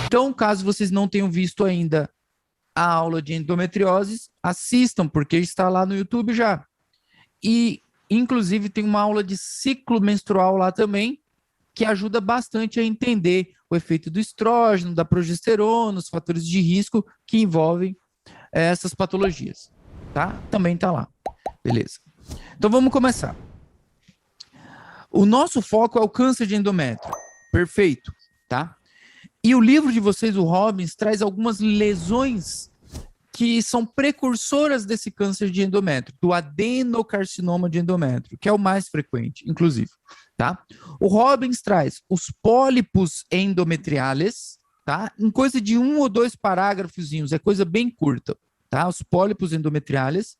Então, caso vocês não tenham visto ainda a aula de endometriose, assistam, porque está lá no YouTube já. E, inclusive, tem uma aula de ciclo menstrual lá também, que ajuda bastante a entender o efeito do estrógeno, da progesterona, os fatores de risco que envolvem essas patologias. Tá? Também está lá. Beleza. Então, vamos começar. O nosso foco é o câncer de endométrio. Perfeito, tá? E o livro de vocês, o Robbins, traz algumas lesões que são precursoras desse câncer de endométrio, do adenocarcinoma de endométrio, que é o mais frequente, inclusive, tá? O Robbins traz os pólipos endometriales, tá? Em coisa de 1 ou 2 parágrafozinhos, é coisa bem curta, tá? Os pólipos endometriales,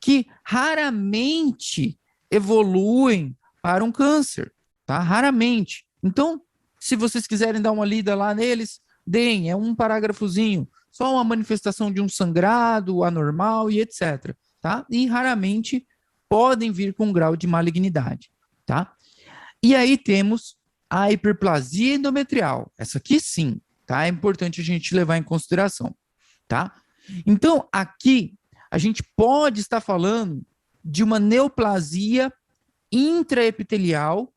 que raramente evoluem para um câncer, tá? Raramente. Então, se vocês quiserem dar uma lida lá neles, deem, é um parágrafozinho, só uma manifestação de um sangrado anormal e etc, tá? E raramente podem vir com um grau de malignidade, tá? E aí temos a hiperplasia endometrial. Essa aqui sim, tá? É importante a gente levar em consideração, tá? Então, aqui a gente pode estar falando de uma neoplasia intraepitelial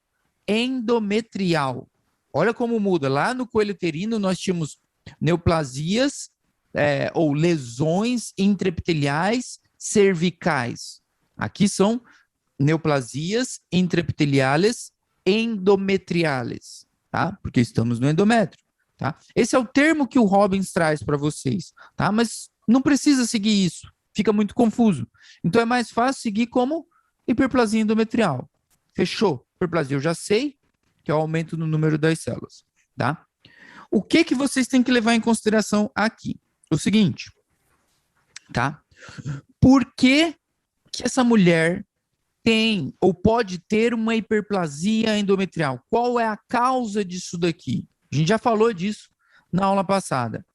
endometrial. Olha como muda. Lá no coelho uterino nós tínhamos neoplasias ou lesões intraepiteliais cervicais. Aqui são neoplasias intraepiteliales endometriales, tá? Porque estamos no endométrio, tá? Esse é o termo que o Robbins traz para vocês, tá? Mas não precisa seguir isso, fica muito confuso. Então é mais fácil seguir como hiperplasia endometrial. Fechou? Hiperplasia eu já sei, que é o aumento no número das células, tá? O que vocês têm que levar em consideração aqui? O seguinte, tá? Por que essa mulher tem ou pode ter uma hiperplasia endometrial? Qual é a causa disso daqui? A gente já falou disso na aula passada.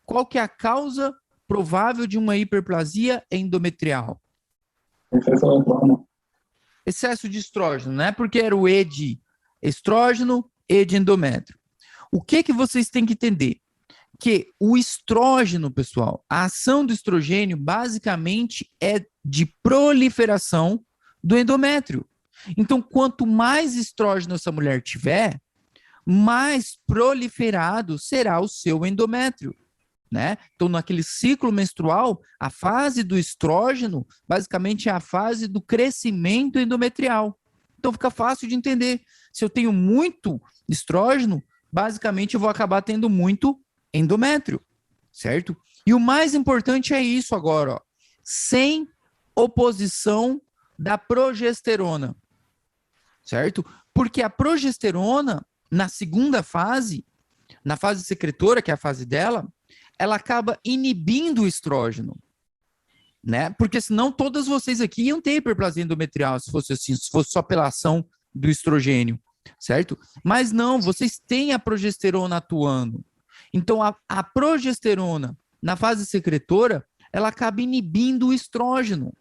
Qual que é a causa provável de uma hiperplasia endometrial? Excesso de estrógeno, né? Porque era o E de estrógeno, E de endométrio. O que vocês têm que entender? Que o estrógeno, pessoal, a ação do estrogênio basicamente é de proliferação do endométrio. Então, quanto mais estrógeno essa mulher tiver, mais proliferado será o seu endométrio, né? Então, naquele ciclo menstrual, a fase do estrógeno basicamente é a fase do crescimento endometrial. Então, fica fácil de entender. Se eu tenho muito estrógeno, basicamente eu vou acabar tendo muito endométrio, certo? E o mais importante é isso agora, ó, sem oposição da progesterona, certo? Porque a progesterona, na segunda fase, na fase secretora, que é a fase dela, ela acaba inibindo o estrógeno, né? Porque senão todas vocês aqui iam ter hiperplasia endometrial, se fosse assim, se fosse só pela ação do estrogênio, certo? Mas não, vocês têm a progesterona atuando. Então, a progesterona, na fase secretora, ela acaba inibindo o estrógeno.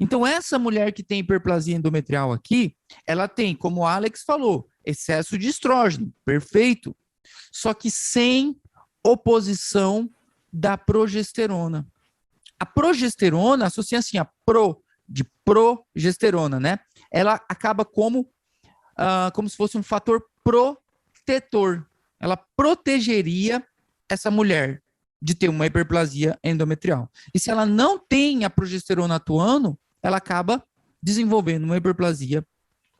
Então, essa mulher que tem hiperplasia endometrial aqui, ela tem, como o Alex falou, excesso de estrógeno, perfeito. Só que sem oposição da progesterona. A progesterona associa assim a de progesterona, né? Ela acaba como se fosse um fator protetor. Ela protegeria essa mulher de ter uma hiperplasia endometrial. E se ela não tem a progesterona atuando, ela acaba desenvolvendo uma hiperplasia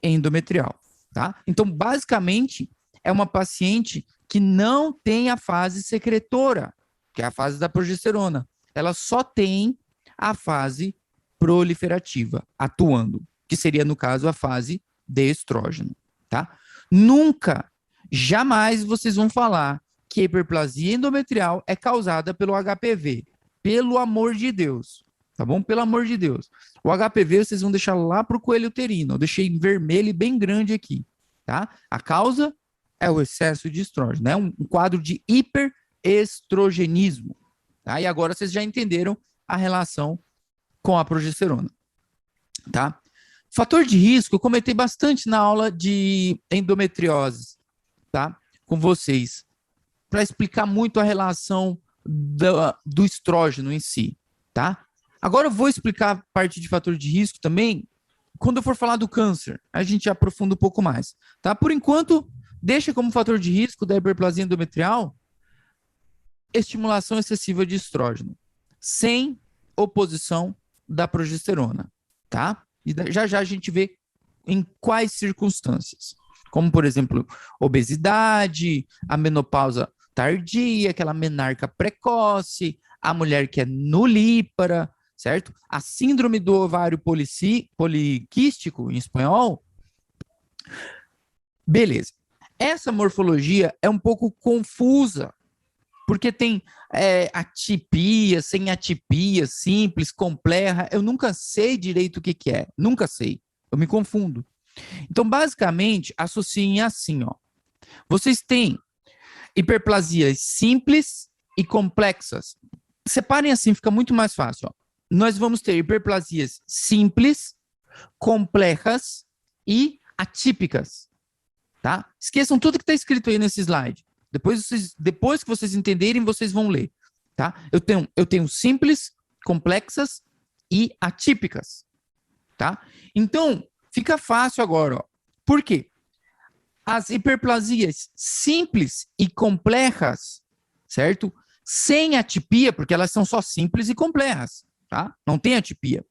endometrial, tá? Então, basicamente, é uma paciente que não tem a fase secretora, que é a fase da progesterona. Ela só tem a fase proliferativa atuando, que seria, no caso, a fase de estrógeno, tá? Nunca, jamais vocês vão falar que a hiperplasia endometrial é causada pelo HPV. Pelo amor de Deus, tá bom? Pelo amor de Deus. O HPV vocês vão deixar lá para o coelho uterino. Eu deixei em vermelho e bem grande aqui, tá? A causa é o excesso de estrógeno, né? Um quadro de hiperestrogenismo. Tá? E agora vocês já entenderam a relação com a progesterona, tá? Fator de risco, eu comentei bastante na aula de endometriose, tá? Com vocês. para explicar muito a relação do estrógeno em si, tá? Agora eu vou explicar a parte de fator de risco também quando eu for falar do câncer. A gente aprofunda um pouco mais, tá? Por enquanto, deixa como fator de risco da hiperplasia endometrial estimulação excessiva de estrógeno, sem oposição da progesterona, tá? E já já a gente vê em quais circunstâncias. Como, por exemplo, obesidade, a menopausa tardia, aquela menarca precoce, a mulher que é nulípara, certo? A síndrome do ovário poliquístico, em espanhol. Beleza. Essa morfologia é um pouco confusa, porque tem atipia, sem atipia, simples, complexa. Eu nunca sei direito o que é. Nunca sei. Eu me confundo. Então, basicamente, associem assim, ó. Vocês têm hiperplasias simples e complexas. Separem assim, fica muito mais fácil, ó. Nós vamos ter hiperplasias simples, complexas e atípicas, tá? Esqueçam tudo que está escrito aí nesse slide. Depois que vocês entenderem, vocês vão ler, tá? Eu tenho simples, complexas e atípicas, tá? Então, fica fácil agora, ó. Por quê? As hiperplasias simples e complexas, certo? Sem atipia, porque elas são só simples e complexas, tá? Não tem atipia.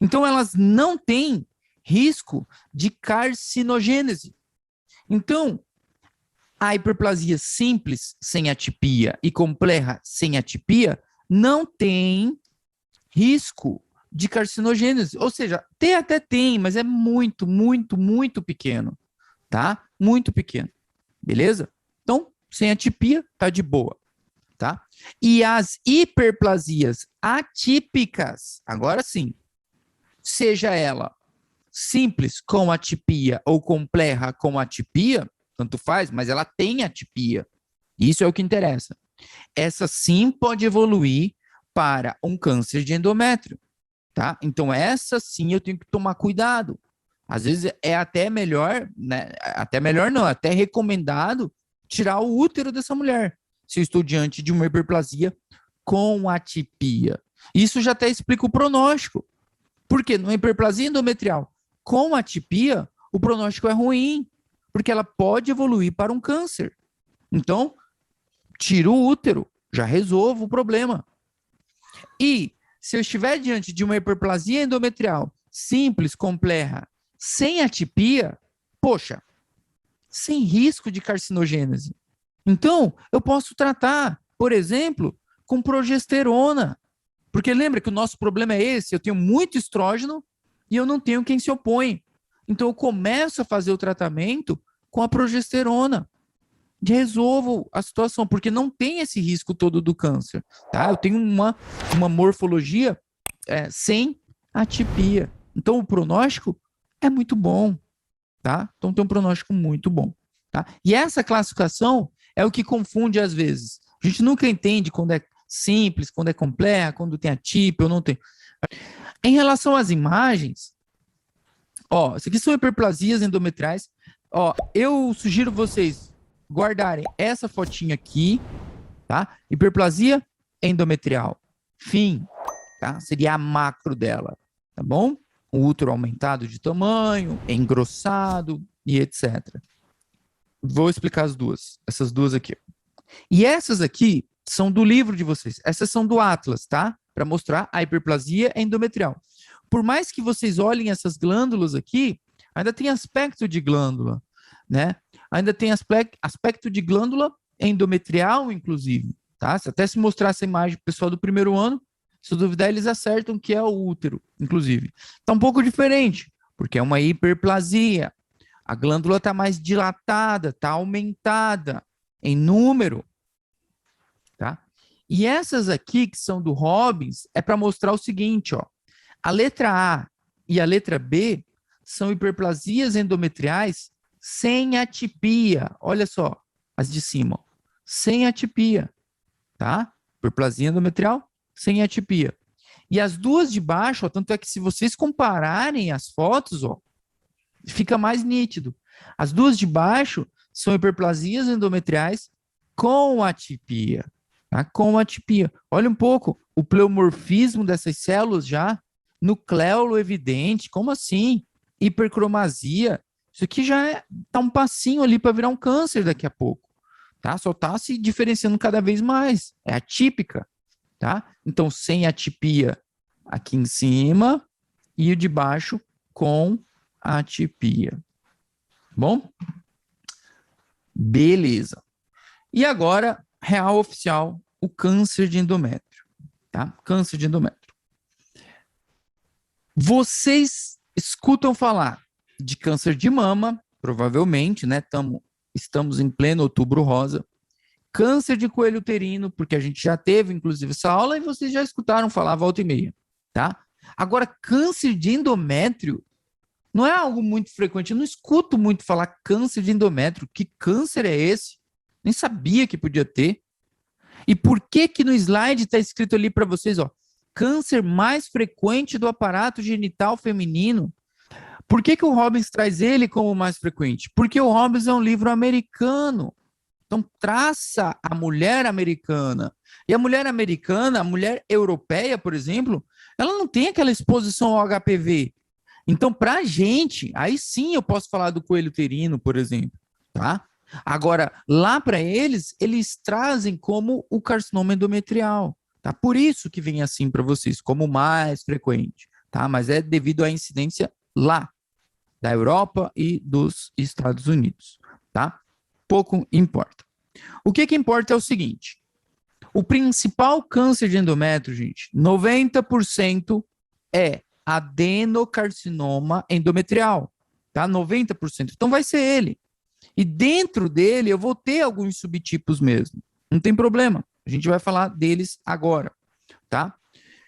Então, elas não têm risco de carcinogênese. Então, a hiperplasia simples sem atipia e complexa sem atipia não tem risco de carcinogênese. Ou seja, até tem, mas é muito, muito, muito pequeno, tá? Muito pequeno. Beleza? Então, sem atipia, tá de boa, tá? E as hiperplasias atípicas, agora sim, seja ela simples com atipia ou complexa com atipia, tanto faz, mas ela tem atipia. Isso é o que interessa. Essa sim pode evoluir para um câncer de endométrio, tá? Então essa sim eu tenho que tomar cuidado. Às vezes é até melhor, né? Até melhor não, até recomendado tirar o útero dessa mulher, se eu estou diante de uma hiperplasia com atipia. Isso já até explica o pronóstico. Porque numa hiperplasia endometrial com atipia, o pronóstico é ruim, porque ela pode evoluir para um câncer. Então, tira o útero, já resolvo o problema. E se eu estiver diante de uma hiperplasia endometrial simples, complexa, sem atipia, poxa, sem risco de carcinogênese. Então, eu posso tratar, por exemplo, com progesterona. Porque lembra que o nosso problema é esse, eu tenho muito estrógeno e eu não tenho quem se opõe. Então, eu começo a fazer o tratamento com a progesterona. Resolvo a situação, porque não tem esse risco todo do câncer, tá? Eu tenho uma morfologia sem atipia. Então, o pronóstico é muito bom, tá? Então, tem um pronóstico muito bom, tá? E essa classificação é o que confunde às vezes. A gente nunca entende quando é simples, quando é complexa, quando tem atipia ou não tem. Em relação às imagens, ó, isso aqui são hiperplasias endometriais. Ó, eu sugiro vocês guardarem essa fotinha aqui, tá? Hiperplasia endometrial. Fim, tá? Seria a macro dela, tá bom? O útero aumentado de tamanho, engrossado e etc. Vou explicar as duas, essas duas aqui. E essas aqui são do livro de vocês. Essas são do Atlas, tá? Para mostrar a hiperplasia endometrial. Por mais que vocês olhem essas glândulas aqui, ainda tem aspecto de glândula, né? Ainda tem aspecto de glândula endometrial, inclusive, tá? Se até se mostrar essa imagem pro pessoal do primeiro ano, se duvidar, eles acertam que é o útero, inclusive. Tá um pouco diferente, porque é uma hiperplasia. A glândula tá mais dilatada, tá aumentada em número, tá? E essas aqui, que são do Robbins, é para mostrar o seguinte, ó. A letra A e a letra B são hiperplasias endometriais sem atipia. Olha só, as de cima, ó. Sem atipia, tá? Hiperplasia endometrial sem atipia. E as duas de baixo, ó, tanto é que se vocês compararem as fotos, ó, fica mais nítido. As duas de baixo são hiperplasias endometriais com atipia, tá? Com atipia. Olha um pouco o pleomorfismo dessas células já, nucleolo evidente, como assim? Hipercromasia. Isso aqui já tá um passinho ali para virar um câncer daqui a pouco, tá? Só tá se diferenciando cada vez mais. É atípica, tá? Então, sem atipia aqui em cima e o de baixo com atipia. Bom? Beleza. E agora, real oficial, o câncer de endométrio, tá? Câncer de endométrio. Vocês escutam falar de câncer de mama, provavelmente, né? Estamos em pleno outubro rosa. Câncer de coelho uterino, porque a gente já teve, inclusive, essa aula e vocês já escutaram falar volta e meia, tá? Agora, câncer de endométrio não é algo muito frequente. Eu não escuto muito falar câncer de endométrio. Que câncer é esse? Nem sabia que podia ter. E por que que no slide está escrito ali para vocês, ó, câncer mais frequente do aparato genital feminino? Por que que o Robbins traz ele como mais frequente? Porque o Robbins é um livro americano. Então, traça a mulher americana. E a mulher americana, a mulher europeia, por exemplo, ela não tem aquela exposição ao HPV. Então, para a gente, aí sim eu posso falar do coelho uterino, por exemplo, tá? Agora, lá para eles, eles trazem como o carcinoma endometrial, tá? Por isso que vem assim para vocês, como mais frequente, tá? Mas é devido à incidência lá, da Europa e dos Estados Unidos, tá? Pouco importa. O que importa é o seguinte, o principal câncer de endométrio, gente, 90% é adenocarcinoma endometrial, tá? 90%. Então vai ser ele. E dentro dele eu vou ter alguns subtipos mesmo. Não tem problema. A gente vai falar deles agora, tá?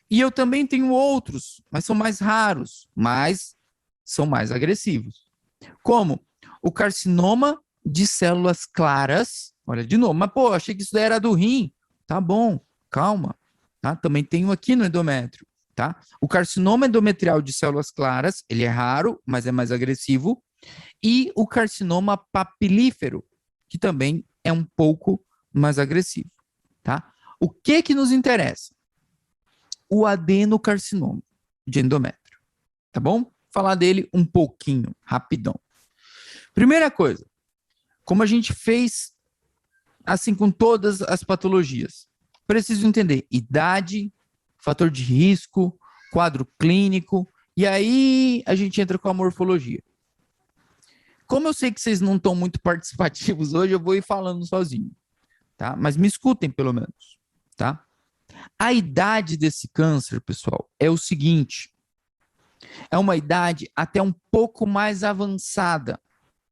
E eu também tenho outros, mas são mais raros, mas são mais agressivos. Como o carcinoma de células claras. Olha, de novo, mas pô, achei que isso daí era do rim. Tá bom, calma. Tá? Também tenho aqui no endométrio. Tá? O carcinoma endometrial de células claras, ele é raro, mas é mais agressivo. E o carcinoma papilífero, que também é um pouco mais agressivo. Tá? O que nos interessa? O adenocarcinoma de endométrio. Tá bom? Falar dele um pouquinho, rapidão. Primeira coisa, como a gente fez assim com todas as patologias, preciso entender idade, fator de risco, quadro clínico, e aí a gente entra com a morfologia. Como eu sei que vocês não estão muito participativos hoje, eu vou ir falando sozinho, tá? Mas me escutem pelo menos, tá? A idade desse câncer, pessoal, é o seguinte, é uma idade até um pouco mais avançada,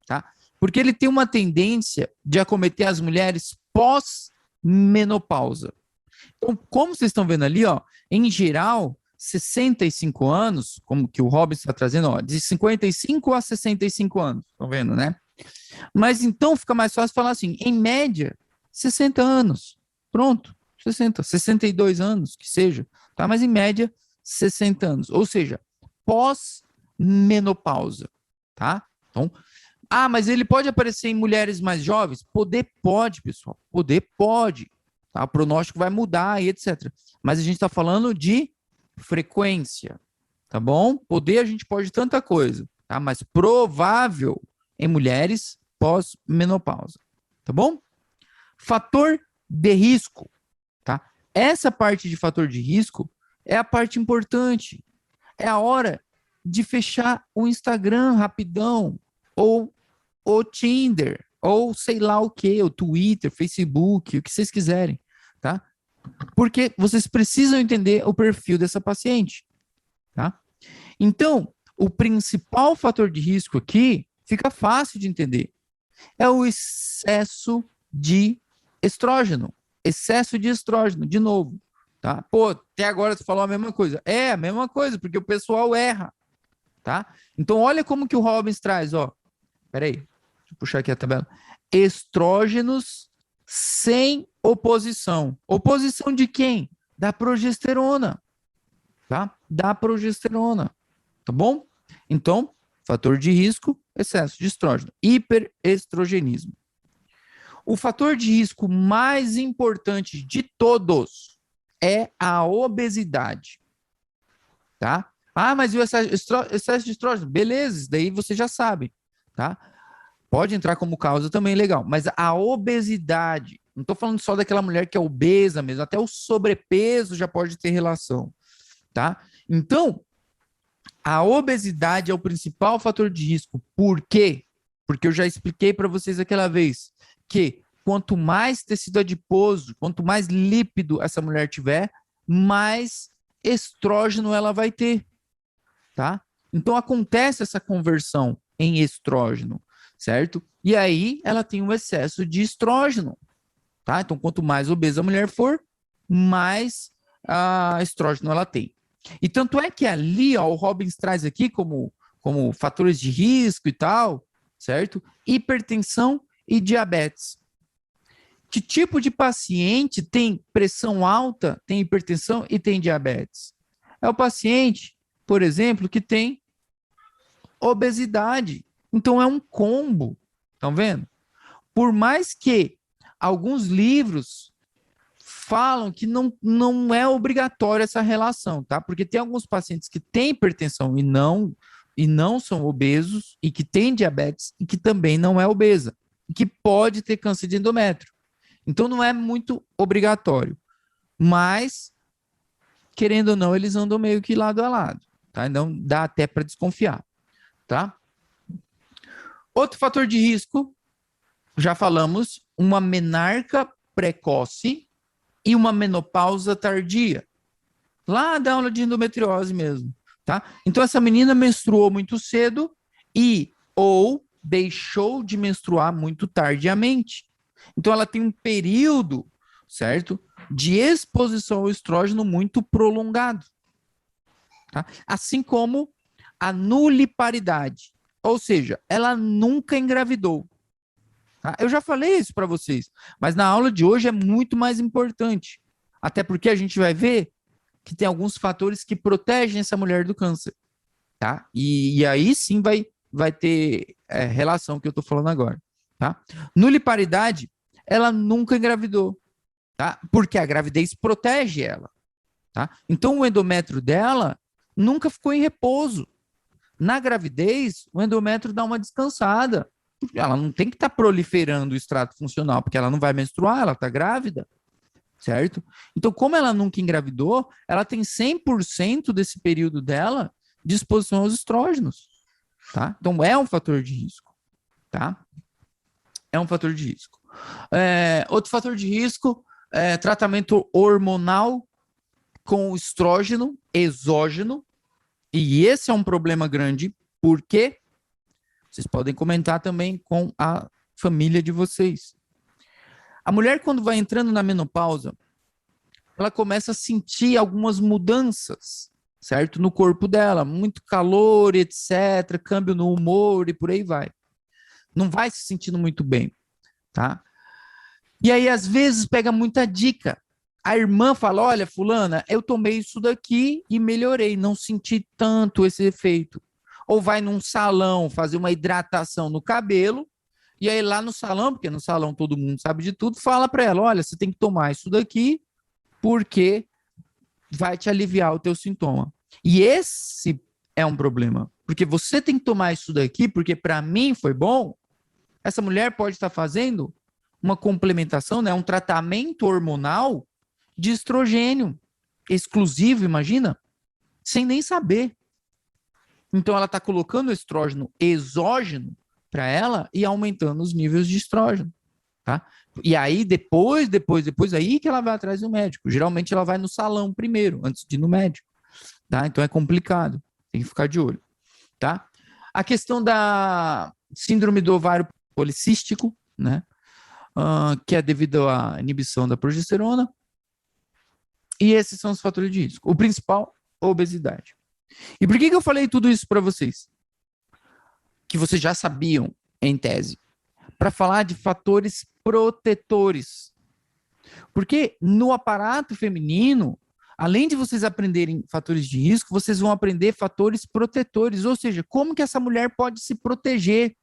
tá? Porque ele tem uma tendência de acometer as mulheres pós-menopausa. Então, como vocês estão vendo ali, ó, em geral, 65 anos, como que o Robbins está trazendo, ó, de 55 a 65 anos, estão vendo, né? Mas então fica mais fácil falar assim, em média, 60 anos. Pronto, 60, 62 anos, que seja, tá? Mas em média, 60 anos. Ou seja, pós-menopausa, tá? Então, mas ele pode aparecer em mulheres mais jovens? Poder pode, pessoal. Poder pode. Tá? O pronóstico vai mudar e etc. Mas a gente está falando de frequência, tá bom? Poder a gente pode tanta coisa, tá? Mas provável em mulheres pós-menopausa, tá bom? Fator de risco, tá? Essa parte de fator de risco é a parte importante. É a hora de fechar o Instagram rapidão, ou o Tinder, ou sei lá o que, o Twitter, Facebook, o que vocês quiserem, tá? Porque vocês precisam entender o perfil dessa paciente, tá? Então, o principal fator de risco aqui fica fácil de entender. É o excesso de estrógeno. Excesso de estrógeno, de novo, tá? Pô, até agora você falou a mesma coisa. É a mesma coisa, porque o pessoal erra, tá? Então, olha como que o Robbins traz, ó. Peraí, deixa eu puxar aqui a tabela. Estrógenos sem oposição. Oposição de quem? Da progesterona, tá? Da progesterona, tá bom? Então, fator de risco, excesso de estrógeno, hiperestrogenismo. O fator de risco mais importante de todos é a obesidade, tá? Ah, mas e o excesso de estrógeno? Beleza, isso daí você já sabe, tá? Pode entrar como causa também, legal. Mas a obesidade, não estou falando só daquela mulher que é obesa mesmo, até o sobrepeso já pode ter relação, tá? Então, a obesidade é o principal fator de risco. Por quê? Porque eu já expliquei para vocês aquela vez que quanto mais tecido adiposo, quanto mais lípido essa mulher tiver, mais estrógeno ela vai ter, tá? Então acontece essa conversão em estrógeno, certo? E aí ela tem um excesso de estrógeno, tá? Então quanto mais obesa a mulher for, mais estrógeno ela tem. E tanto é que ali, ó, o Robbins traz aqui como fatores de risco e tal, certo? Hipertensão e diabetes. Que tipo de paciente tem pressão alta, tem hipertensão e tem diabetes? É o paciente, por exemplo, que tem obesidade. Então é um combo, estão vendo? Por mais que alguns livros falam que não é obrigatório essa relação, tá? Porque tem alguns pacientes que têm hipertensão e não são obesos, e que têm diabetes e que também não é obesa, e que pode ter câncer de endométrio. Então não é muito obrigatório, mas querendo ou não, eles andam meio que lado a lado, tá? Então dá até para desconfiar, tá? Outro fator de risco, já falamos, uma menarca precoce e uma menopausa tardia. Lá da aula de endometriose mesmo, tá? Então essa menina menstruou muito cedo e ou deixou de menstruar muito tardiamente. Então ela tem um período, certo, de exposição ao estrógeno muito prolongado, tá? Assim como a nuliparidade, ou seja, ela nunca engravidou. Tá? Eu já falei isso para vocês, mas na aula de hoje é muito mais importante, até porque a gente vai ver que tem alguns fatores que protegem essa mulher do câncer, tá? E aí sim vai ter relação que eu estou falando agora, tá? Nuliparidade, ela nunca engravidou, tá? Porque a gravidez protege ela, tá? Então o endométrio dela nunca ficou em repouso. Na gravidez, o endométrio dá uma descansada. Ela não tem que estar proliferando o extrato funcional, porque ela não vai menstruar, ela está grávida, certo? Então, como ela nunca engravidou, ela tem 100% desse período dela de exposição aos estrógenos, tá? Então, é um fator de risco, tá? É um fator de risco. Outro fator de risco é tratamento hormonal com estrógeno exógeno, e esse é um problema grande, porque vocês podem comentar também com a família de vocês. A mulher, quando vai entrando na menopausa, ela começa a sentir algumas mudanças, certo? No corpo dela, muito calor, etc., câmbio no humor e por aí vai. Não vai se sentindo muito bem, tá? E aí, às vezes, pega muita dica. A irmã fala, olha, fulana, eu tomei isso daqui e melhorei, não senti tanto esse efeito. Ou vai num salão fazer uma hidratação no cabelo, e aí lá no salão, porque no salão todo mundo sabe de tudo, fala para ela, olha, você tem que tomar isso daqui, porque vai te aliviar o teu sintoma. E esse é um problema, porque você tem que tomar isso daqui, porque para mim foi bom. Essa mulher pode estar fazendo uma complementação, né, um tratamento hormonal de estrogênio exclusivo, imagina, sem nem saber. Então ela está colocando estrógeno exógeno para ela e aumentando os níveis de estrógeno, tá? E aí depois aí que ela vai atrás do médico. Geralmente ela vai no salão primeiro, antes de ir no médico, tá? Então é complicado, tem que ficar de olho, tá? A questão da síndrome do ovário policístico, né? Que é devido à inibição da progesterona. E esses são os fatores de risco. O principal, obesidade. E por que eu falei tudo isso para vocês? Que vocês já sabiam em tese. Para falar de fatores protetores. Porque no aparato feminino, além de vocês aprenderem fatores de risco, vocês vão aprender fatores protetores. Ou seja, como que essa mulher pode se proteger.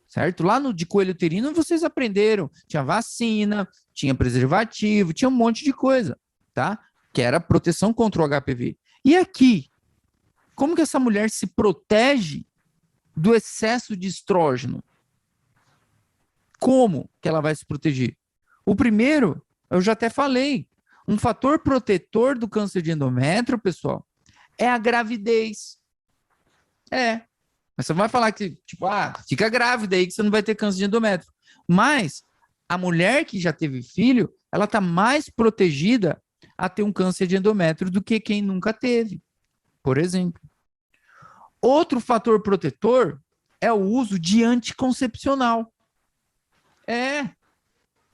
certo? Lá no de coelho uterino vocês aprenderam, tinha vacina, tinha preservativo, tinha um monte de coisa, tá? Que era proteção contra o HPV. E aqui, como que essa mulher se protege do excesso de estrógeno? Como que ela vai se proteger? O primeiro, eu já até falei, um fator protetor do câncer de endométrio, pessoal, é a gravidez. Mas você vai falar que, tipo, fica grávida aí que você não vai ter câncer de endométrio. Mas a mulher que já teve filho, ela está mais protegida a ter um câncer de endométrio do que quem nunca teve, por exemplo. Outro fator protetor é o uso de anticoncepcional.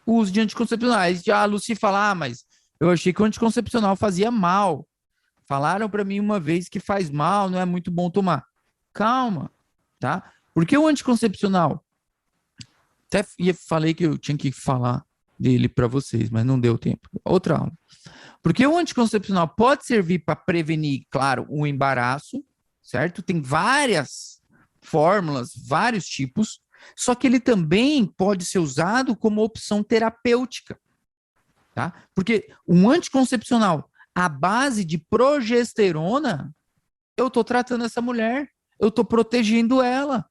O uso de anticoncepcional. Aí a Lucy fala, mas eu achei que o anticoncepcional fazia mal. Falaram para mim uma vez que faz mal, não é muito bom tomar. Calma, tá? Porque o anticoncepcional, até falei que eu tinha que falar dele para vocês, mas não deu tempo. Outra aula. Porque o anticoncepcional pode servir para prevenir, claro, o embaraço, certo? Tem várias fórmulas, vários tipos, só que ele também pode ser usado como opção terapêutica, tá? Porque um anticoncepcional à base de progesterona, eu estou tratando essa mulher, eu estou protegendo ela.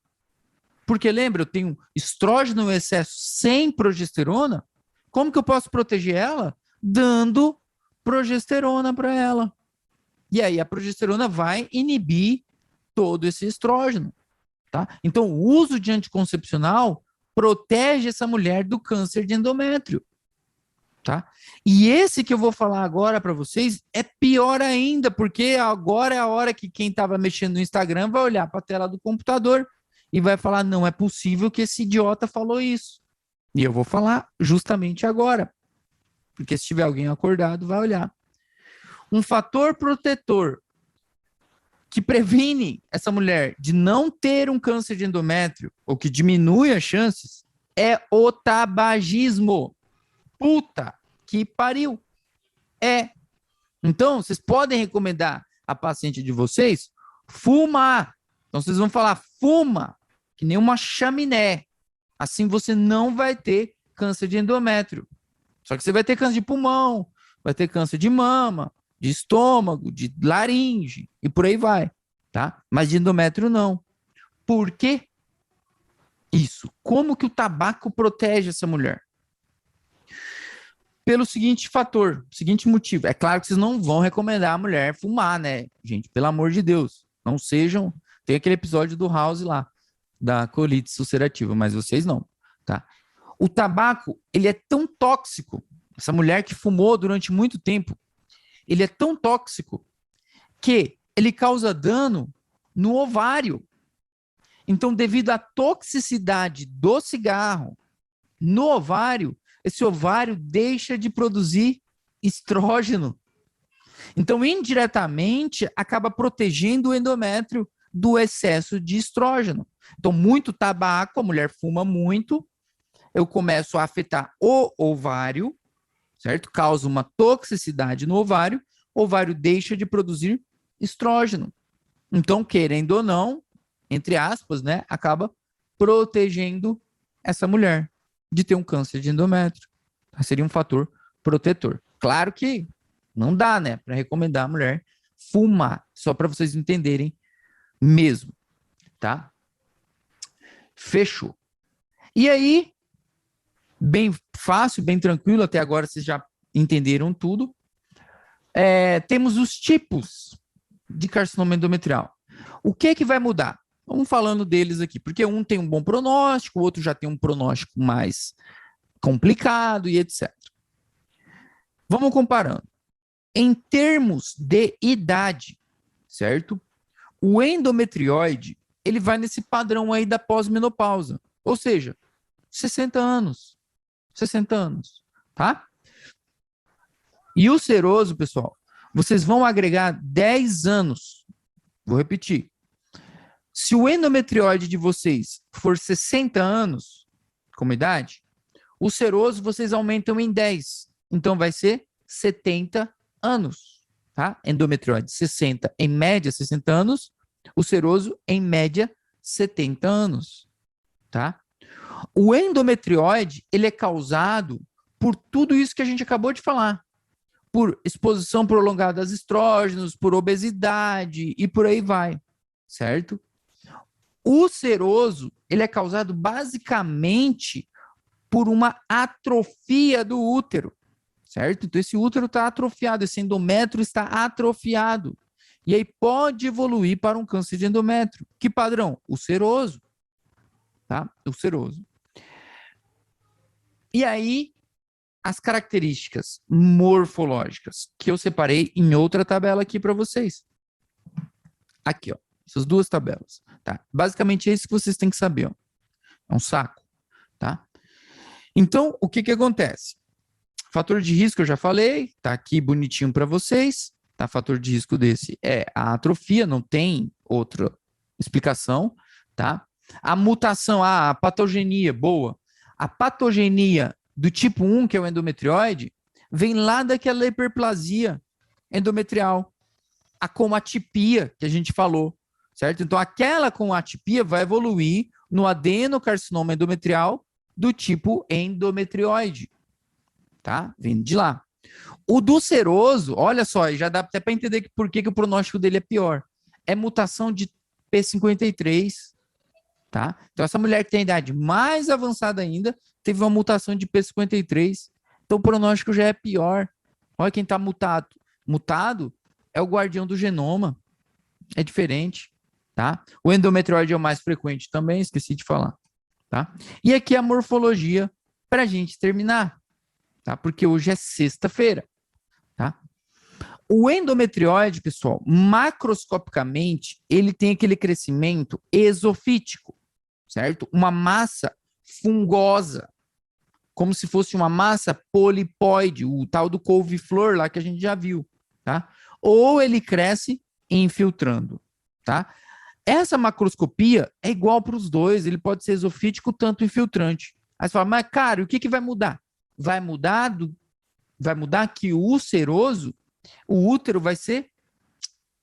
Porque lembra, eu tenho estrógeno em excesso sem progesterona, como que eu posso proteger ela? Dando progesterona para ela. E aí a progesterona vai inibir todo esse estrógeno, tá? Então o uso de anticoncepcional protege essa mulher do câncer de endométrio, tá? E esse que eu vou falar agora para vocês é pior ainda, porque agora é a hora que quem estava mexendo no Instagram vai olhar para a tela do computador e vai falar, não é possível que esse idiota falou isso. E eu vou falar justamente agora, porque se tiver alguém acordado, vai olhar. Um fator protetor que previne essa mulher de não ter um câncer de endométrio, ou que diminui as chances, é o tabagismo. Puta que pariu. Então, vocês podem recomendar a paciente de vocês fumar. Então, vocês vão falar, fuma, que nem uma chaminé. Assim você não vai ter câncer de endométrio. Só que você vai ter câncer de pulmão, vai ter câncer de mama, de estômago, de laringe e por aí vai, tá? Mas de endométrio não. Por quê? Isso. Como que o tabaco protege essa mulher? Pelo seguinte fator, seguinte motivo. É claro que vocês não vão recomendar a mulher fumar, né? Gente, pelo amor de Deus. Não sejam... Tem aquele episódio do House lá, da colite ulcerativa, mas vocês não, tá? O tabaco, ele é tão tóxico, essa mulher que fumou durante muito tempo, ele é tão tóxico que ele causa dano no ovário. Então, devido à toxicidade do cigarro no ovário, esse ovário deixa de produzir estrógeno. Então, indiretamente, acaba protegendo o endométrio do excesso de estrógeno. Então, muito tabaco, a mulher fuma muito, eu começo a afetar o ovário, certo? Causa uma toxicidade no ovário, o ovário deixa de produzir estrógeno. Então, querendo ou não, entre aspas, né, acaba protegendo essa mulher de ter um câncer de endométrio. Seria um fator protetor. Claro que não dá, né, para recomendar a mulher fumar, só para vocês entenderem mesmo, tá? Fechou. E aí, bem fácil, bem tranquilo, até agora vocês já entenderam tudo. Temos os tipos de carcinoma endometrial. O que que vai mudar? Vamos falando deles aqui, porque um tem um bom pronóstico, o outro já tem um pronóstico mais complicado e etc. Vamos comparando. Em termos de idade, certo? O endometrióide, ele vai nesse padrão aí da pós-menopausa, ou seja, 60 anos. 60 anos, tá? E o seroso, pessoal, vocês vão agregar 10 anos. Vou repetir. Se o endometrióide de vocês for 60 anos como idade, o seroso vocês aumentam em 10. Então vai ser 70 anos, tá? Endometrióide 60, em média 60 anos, o seroso em média 70 anos, tá? O endometrióide, ele é causado por tudo isso que a gente acabou de falar. Por exposição prolongada aos estrógenos, por obesidade e por aí vai, certo? O seroso, ele é causado basicamente por uma atrofia do útero, certo? Então esse útero está atrofiado, esse endométrio está atrofiado. E aí pode evoluir para um câncer de endométrio. Que padrão? O seroso, tá? O seroso. E aí, as características morfológicas que eu separei em outra tabela aqui para vocês. Aqui, ó. Essas duas tabelas, tá? Basicamente é isso que vocês têm que saber, ó. É um saco, tá? Então, o que que acontece? Fator de risco eu já falei, tá aqui bonitinho para vocês, tá? Fator de risco desse é a atrofia, não tem outra explicação, tá? A mutação, a patogenia, boa. A patogenia do tipo 1, que é o endometrióide, vem lá daquela hiperplasia endometrial, a comatipia que a gente falou, certo? Então, aquela com atipia vai evoluir no adenocarcinoma endometrial do tipo endometrióide, tá? Vindo de lá. O do seroso, olha só, já dá até para entender por que o pronóstico dele é pior. É mutação de P53, tá? Então, essa mulher que tem a idade mais avançada ainda, teve uma mutação de P53. Então, o pronóstico já é pior. Olha quem está mutado. Mutado é o guardião do genoma. É diferente, tá? O endometrióide é o mais frequente também, esqueci de falar, tá? E aqui a morfologia para a gente terminar, tá? Porque hoje é sexta-feira, tá? O endometrióide, pessoal, macroscopicamente, ele tem aquele crescimento exofítico, certo? Uma massa fungosa, como se fosse uma massa polipóide, o tal do couve-flor lá que a gente já viu, tá? Ou ele cresce infiltrando, tá? Essa macroscopia é igual para os dois, ele pode ser exofítico tanto infiltrante. Aí você fala, mas cara, o que que vai mudar? Vai mudar que o seroso, o útero vai ser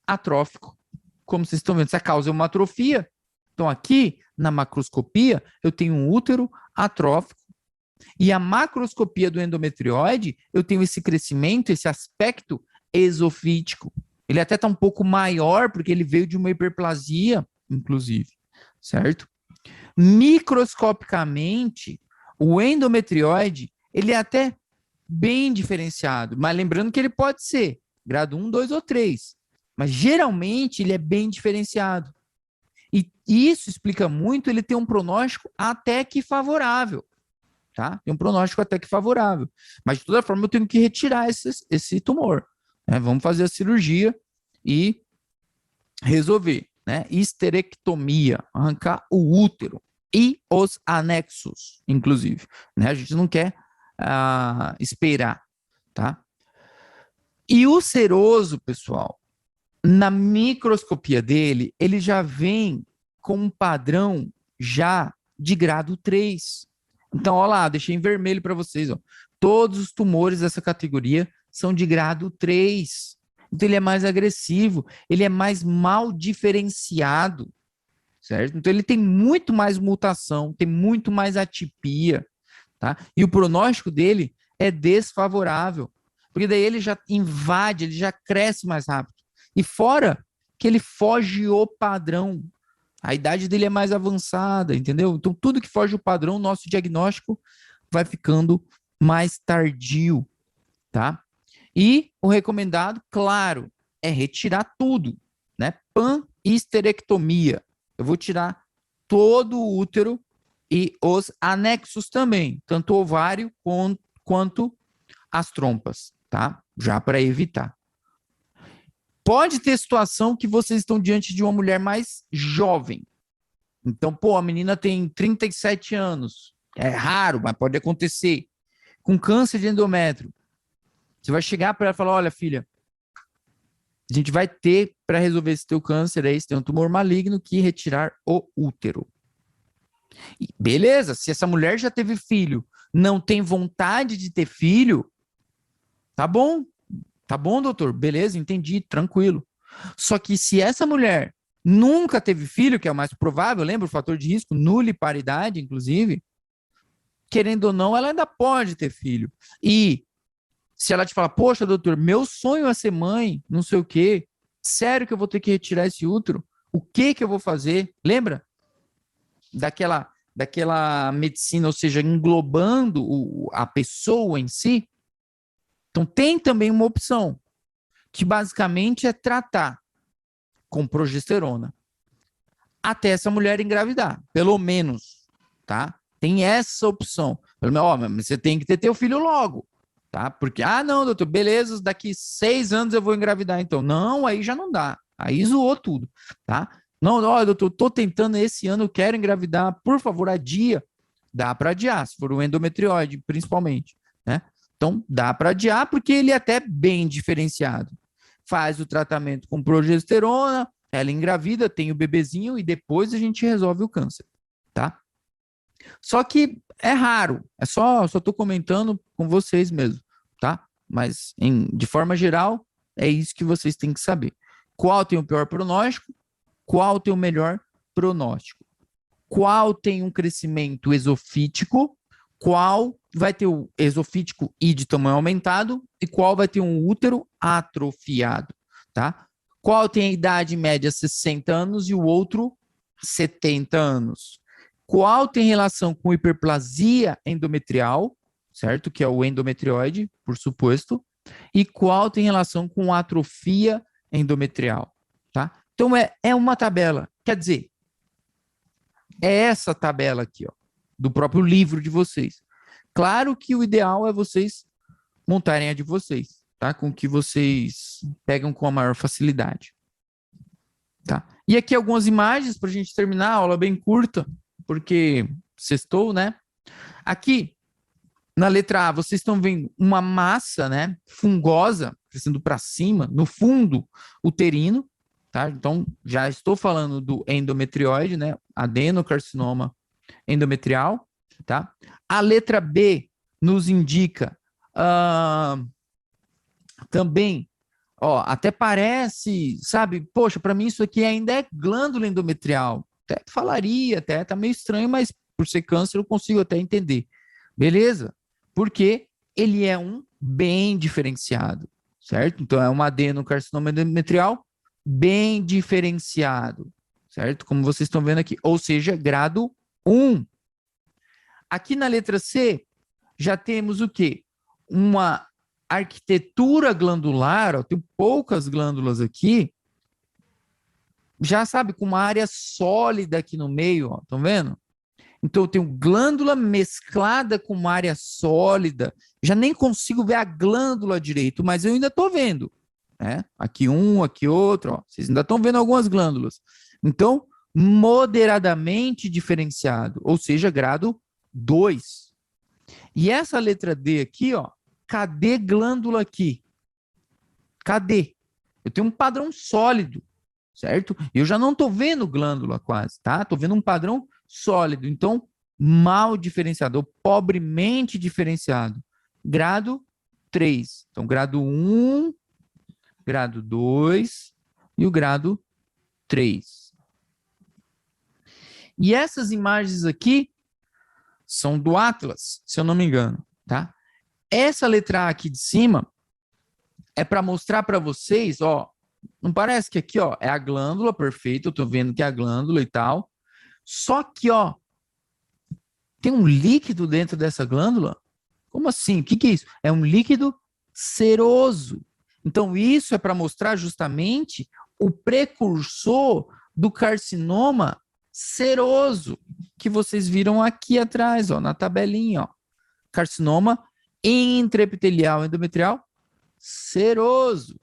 atrófico. Como vocês estão vendo, essa causa é uma atrofia. Então aqui, na macroscopia, eu tenho um útero atrófico. E a macroscopia do endometrióide, eu tenho esse crescimento, esse aspecto exofítico. Ele até está um pouco maior, porque ele veio de uma hiperplasia, inclusive, certo? Microscopicamente, o endometrióide, ele é até bem diferenciado, mas lembrando que ele pode ser grau 1, 2 ou 3, mas geralmente ele é bem diferenciado. E isso explica muito, ele tem um pronóstico até que favorável, tá? Tem um pronóstico até que favorável. Mas, de toda forma, eu tenho que retirar esse tumor, né? Vamos fazer a cirurgia e resolver, né? Histerectomia, arrancar o útero e os anexos, inclusive, né? A gente não quer esperar, tá? E o seroso, pessoal, na microscopia dele, ele já vem com um padrão já de grau 3. Então, olha lá, deixei em vermelho para vocês, ó. Todos os tumores dessa categoria são de grau 3. Então, ele é mais agressivo, ele é mais mal diferenciado, certo? Então, ele tem muito mais mutação, tem muito mais atipia, tá? E o pronóstico dele é desfavorável, porque daí ele já invade, ele já cresce mais rápido. E fora que ele foge o padrão, a idade dele é mais avançada, entendeu? Então, tudo que foge o padrão, nosso diagnóstico vai ficando mais tardio, tá? E o recomendado, claro, é retirar tudo, né? Panhisterectomia. Eu vou tirar todo o útero e os anexos também, tanto o ovário quanto as trompas, tá? Já para evitar. Pode ter situação que vocês estão diante de uma mulher mais jovem. Então, pô, a menina tem 37 anos. É raro, mas pode acontecer. Com câncer de endométrio. Você vai chegar para ela e falar, olha, filha, a gente vai ter, para resolver esse teu câncer aí, você tem um tumor maligno, que retirar o útero. E beleza, se essa mulher já teve filho, não tem vontade de ter filho, tá bom, doutor, beleza, entendi, tranquilo. Só que se essa mulher nunca teve filho, que é o mais provável, lembra o fator de risco, nuliparidade, inclusive, querendo ou não, ela ainda pode ter filho. E se ela te falar, poxa, doutor, meu sonho é ser mãe, não sei o quê, sério que eu vou ter que retirar esse útero? O que que eu vou fazer? Lembra daquela medicina, ou seja, englobando a pessoa em si? Então, tem também uma opção, que basicamente é tratar com progesterona até essa mulher engravidar, pelo menos, tá? Tem essa opção. Pelo menos, ó, mas você tem que ter teu filho logo, tá? Porque, não, doutor, beleza, daqui 6 anos eu vou engravidar, então. Não, aí já não dá. Aí zoou tudo, tá? Não, ó, doutor, tô tentando esse ano, eu quero engravidar, por favor, adia. Dá para adiar, se for o endometriose, principalmente, né? Então, dá para adiar porque ele é até bem diferenciado. Faz o tratamento com progesterona, ela engravida, tem o bebezinho e depois a gente resolve o câncer, tá? Só que é raro, só tô comentando com vocês mesmo, tá? Mas de forma geral, é isso que vocês têm que saber. Qual tem o pior pronóstico? Qual tem o melhor pronóstico? Qual tem um crescimento exofítico? Qual vai ter o exofítico e de tamanho aumentado? E qual vai ter um útero atrofiado, tá? Qual tem a idade média 60 anos e o outro 70 anos? Qual tem relação com hiperplasia endometrial, certo? Que é o endometrioide, por suposto. E qual tem relação com atrofia endometrial, tá? Então, é uma tabela. Quer dizer, é essa tabela aqui, ó, do próprio livro de vocês. Claro que o ideal é vocês montarem a de vocês, tá? Com que vocês pegam com a maior facilidade. Tá? E aqui algumas imagens para a gente terminar, a aula bem curta, porque sextou, né? Aqui, na letra A, vocês estão vendo uma massa, né, fungosa, crescendo para cima, no fundo uterino, tá? Então, já estou falando do endometrioide, né? Adenocarcinoma endometrial, tá? A letra B nos indica também, ó, até parece, sabe, poxa, para mim isso aqui ainda é glândula endometrial. Até falaria, até tá meio estranho, mas por ser câncer eu consigo até entender. Beleza? Porque ele é um bem diferenciado, certo? Então é um adenocarcinoma endometrial bem diferenciado, certo? Como vocês estão vendo aqui, ou seja, grau 1. Aqui na letra C, já temos o quê? Uma arquitetura glandular, ó, tem poucas glândulas aqui, já sabe, com uma área sólida aqui no meio, ó, estão vendo? Então eu tenho glândula mesclada com uma área sólida, já nem consigo ver a glândula direito, mas eu ainda estou vendo, né? Aqui um, aqui outro, ó, vocês ainda estão vendo algumas glândulas. Então, moderadamente diferenciado, ou seja, grau 2. E essa letra D aqui, ó, cadê glândula aqui? Cadê? Eu tenho um padrão sólido, certo? Eu já não estou vendo glândula quase, tá? Estou vendo um padrão sólido. Então, mal diferenciado, ou pobremente diferenciado. Grau 3. Então, grau 1, grau 2 e o grau 3. E essas imagens aqui são do Atlas, se eu não me engano, tá? Essa letra A aqui de cima é para mostrar para vocês, ó, não parece que aqui, ó, é a glândula, perfeito, eu tô vendo que é a glândula e tal. Só que, ó, tem um líquido dentro dessa glândula? Como assim? O que que é isso? É um líquido seroso. Então, isso é para mostrar justamente o precursor do carcinoma seroso, que vocês viram aqui atrás, ó, na tabelinha, ó. Carcinoma intraepitelial endometrial seroso.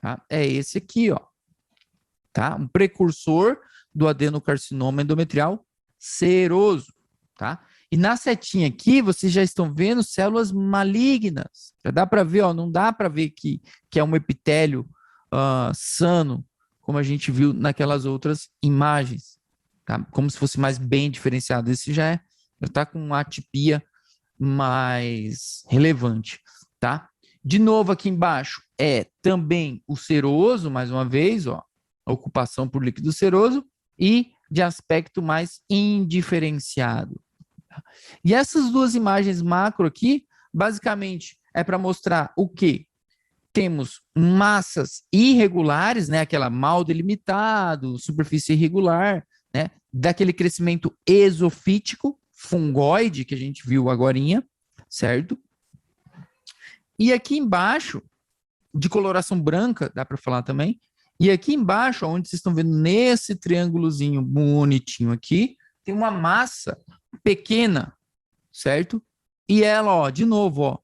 Tá? É esse aqui, ó. Tá? Um precursor do adenocarcinoma endometrial seroso, tá? E na setinha aqui, vocês já estão vendo células malignas. Já dá para ver, ó, não dá para ver que é um epitélio sano, como a gente viu naquelas outras imagens, tá? Como se fosse mais bem diferenciado. Esse já está com uma atipia mais relevante, tá? De novo aqui embaixo é também o seroso, mais uma vez, ó, ocupação por líquido seroso e de aspecto mais indiferenciado, E essas duas imagens macro aqui, basicamente, é para mostrar o quê? Temos massas irregulares, né? Aquela mal delimitado, superfície irregular, né? Daquele crescimento exofítico, fungoide, que a gente viu agorinha, certo? E aqui embaixo, de coloração branca, dá para falar também. E aqui embaixo, onde vocês estão vendo nesse triângulozinho bonitinho aqui, tem uma massa pequena, certo? E ela, ó, de novo, ó,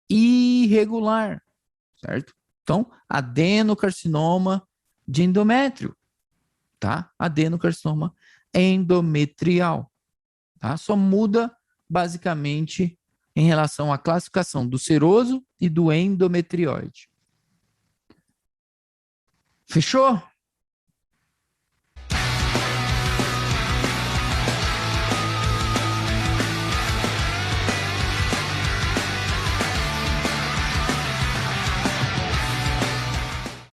irregular, certo? Então, adenocarcinoma de endométrio, tá? Adenocarcinoma endometrial, tá? Só muda basicamente em relação à classificação do seroso e do endometrióide. Fechou?